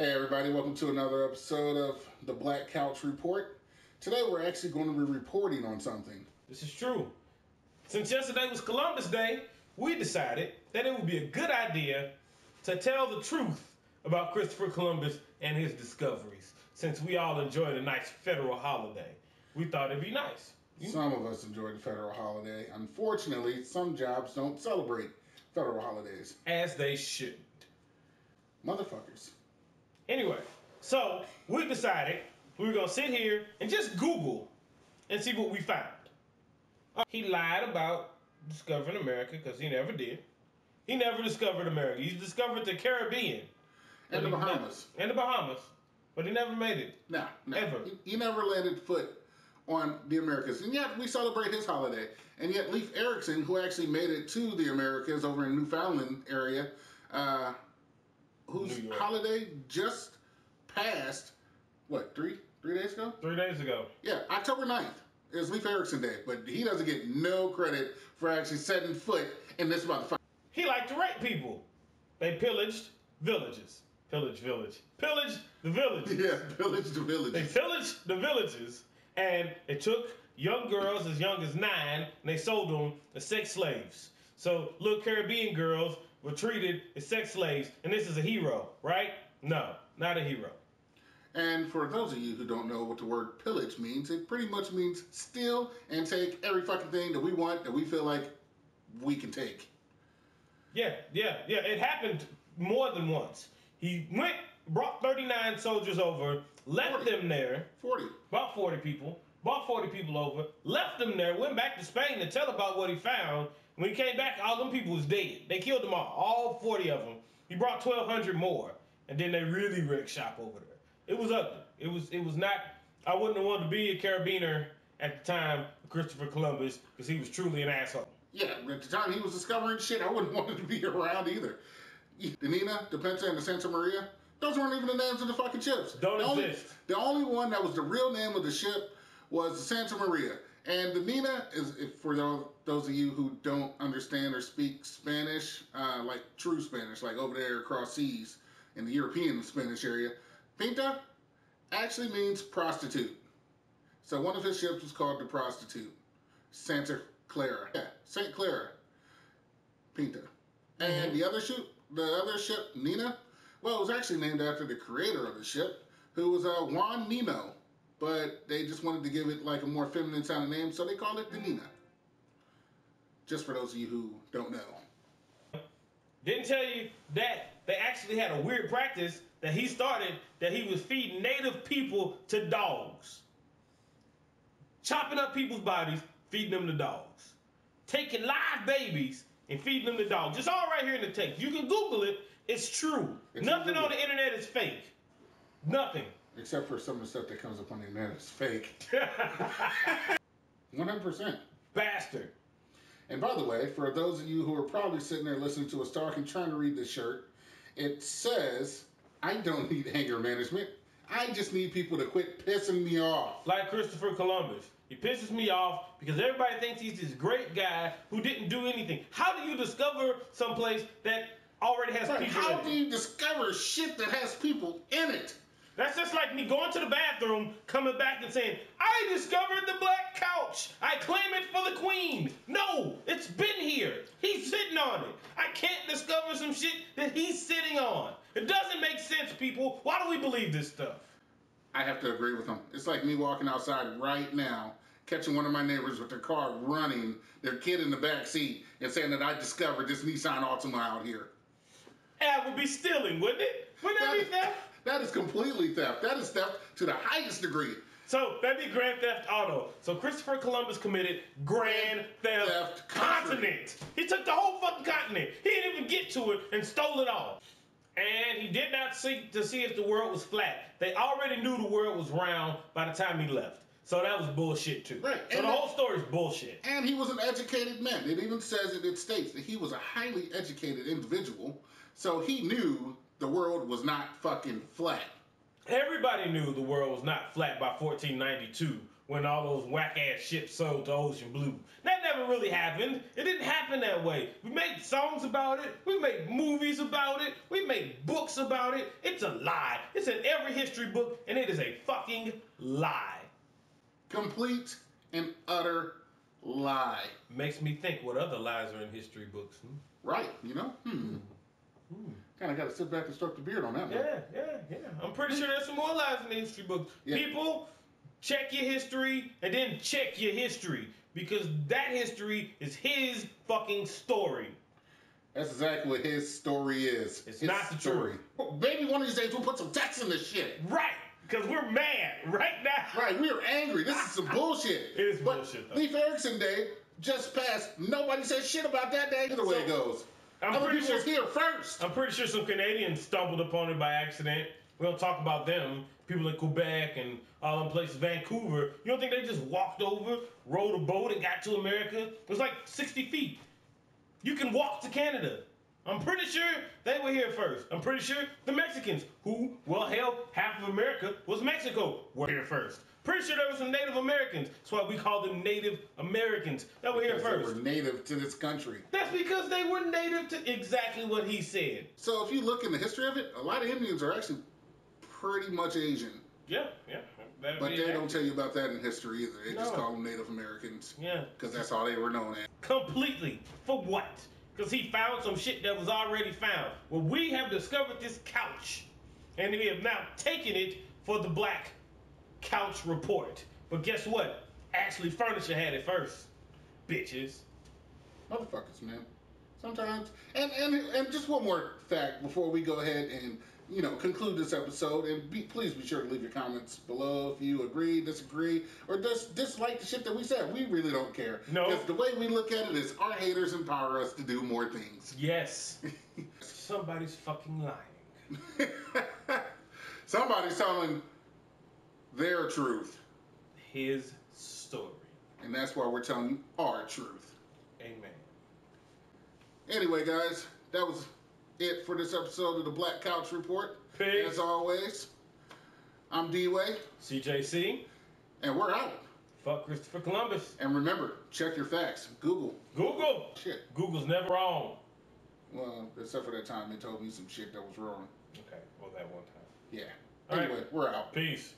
Hey everybody, welcome to another episode of the Black Couch Report. Today we're actually going to be reporting on something. This is true. Since yesterday was Columbus Day, we decided that it would be a good idea to tell the truth about Christopher Columbus and his discoveries. Since we all enjoyed a nice federal holiday, we thought it'd be nice. Some of us enjoyed the federal holiday. Unfortunately, some jobs don't celebrate federal holidays. As they shouldn't. Motherfuckers. Anyway, so we decided we were going to sit here and just Google and see what we found. He lied about discovering America because he never did. He never discovered America. He discovered the Caribbean. And the Bahamas. And the Bahamas. But he never made it. No. Ever. He never landed foot on the Americas. And yet we celebrate his holiday. And yet Leif Erikson, who actually made it to the Americas over in Newfoundland area, whose holiday just passed, what, three days ago? 3 days ago. Yeah, October 9th is Leif Erikson Day, but he doesn't get no credit for actually setting foot in this motherfucker. He liked to rape people. They pillaged villages. Pillaged the villages. Yeah, pillaged the villages. They pillaged the villages, and they took young girls as young as 9, and they sold them as sex slaves. So little Caribbean girls were treated as sex slaves, and this is a hero, right? No, not a hero. And for those of you who don't know what the word pillage means, it pretty much means steal and take every fucking thing that we want, that we feel like we can take. Yeah. It happened more than once. He brought 39 soldiers over, left them there. 40. About 40 people. Brought 40 people over, left them there, went back to Spain to tell about what he found. When he came back, all them people was dead. They killed them all 40 of them. He brought 1,200 more, and then they really wrecked shop over there. It was ugly. It was not. I wouldn't have wanted to be a Carabiner at the time of Christopher Columbus because he was truly an asshole. Yeah, at the time he was discovering shit, I wouldn't want to be around either. The Nina, the Pinta, and the Santa Maria, those weren't even the names of the fucking ships. Don't exist. The only one that was the real name of the ship was the Santa Maria. And the Nina is, for those of you who don't understand or speak Spanish, like true Spanish, like over there across seas in the European Spanish area, Pinta actually means prostitute. So one of his ships was called the Prostitute. Santa Clara. Yeah, St. Clara. Pinta. And the other ship, Nina, well, it was actually named after the creator of the ship, who was Juan Nino. But they just wanted to give it like a more feminine sounding name, so they called it the Nina. Just for those of you who don't know. Didn't tell you that they actually had a weird practice that he started, that he was feeding native people to dogs. Chopping up people's bodies, feeding them to dogs. Taking live babies and feeding them to dogs. Just all right here in the text. You can Google it. It's true. Nothing on the internet is fake. Nothing. Except for some of the stuff that comes up on the internet is fake. 100%. Bastard. And by the way, for those of you who are probably sitting there listening to us talk and trying to read this shirt, it says, I don't need anger management. I just need people to quit pissing me off. Like Christopher Columbus. He pisses me off because everybody thinks he's this great guy who didn't do anything. How do you discover someplace that already has people in it? How do you discover shit that has people in it? That's just like me going to the bathroom, coming back and saying, I discovered the black couch. I claim it for the queen. No, it's been here. He's sitting on it. I can't discover some shit that he's sitting on. It doesn't make sense, people. Why do we believe this stuff? I have to agree with him. It's like me walking outside right now, catching one of my neighbors with their car running, their kid in the back seat, and saying that I discovered this Nissan Altima out here. That would be stealing, wouldn't it? Wouldn't that be theft? That is completely theft. That is theft to the highest degree. So that'd be Grand Theft Auto. So Christopher Columbus committed Grand Theft Continent. He took the whole fucking continent. He didn't even get to it and stole it all. And he did not seek to see if the world was flat. They already knew the world was round by the time he left. So that was bullshit too. Right. So the whole story is bullshit. And he was an educated man. It even says it states that he was a highly educated individual. So he knew the world was not fucking flat. Everybody knew the world was not flat by 1492 when all those whack-ass ships sailed to Ocean Blue. That never really happened. It didn't happen that way. We made songs about it. We made movies about it. We made books about it. It's a lie. It's in every history book, and it is a fucking lie. Complete and utter lie. Makes me think what other lies are in history books. Right, you know? Kind of got to sit back and stroke the beard on that one. Yeah. I'm pretty sure there's some more lies in the history books. Yeah. People, check your history and then check your history. Because that history is his fucking story. That's exactly what his story is. It's not the truth. Well, maybe one of these days we'll put some text in this shit. Right. Because we're mad right now. Right, we are angry. This is some bullshit. It is bullshit, though. Leif Erikson Day just passed. Nobody said shit about that day. Either way it goes. Other people was here first. I'm pretty sure some Canadians stumbled upon it by accident. We don't talk about them. People in Quebec and all them places, Vancouver. You don't think they just walked over, rowed a boat, and got to America? It was like 60 feet. You can walk to Canada. I'm pretty sure they were here first. I'm pretty sure the Mexicans, who, well, hell, half of America was Mexico, were here first. Pretty sure there were some Native Americans. That's why we call them Native Americans. That were here first. They were native to this country. That's because they were native to exactly what he said. So if you look in the history of it, a lot of Indians are actually pretty much Asian. Yeah. But they don't tell you about that in history either. They just call them Native Americans. Yeah. Because that's all they were known as. Completely. For what? Because he found some shit that was already found. Well, we have discovered this couch. And we have now taken it for the Black Couch Report. But guess what? Ashley Furniture had it first. Bitches. Motherfuckers, man. Sometimes. And just one more fact before we go ahead and, conclude this episode. And please be sure to leave your comments below if you agree, disagree, or just dislike the shit that we said. We really don't care. No. Because the way we look at it is our haters empower us to do more things. Yes. Somebody's fucking lying. Somebody's telling their truth. His story. And that's why we're telling you our truth. Amen. Anyway, guys, that was it for this episode of the Black Couch Report. Peace. As always, I'm D-Way. CJC. And we're out. Fuck Christopher Columbus. And remember, check your facts. Google. Shit. Google's never wrong. Well, except for that time they told me some shit that was wrong. Okay, well, that one time. Yeah. All anyway, right. We're out. Peace.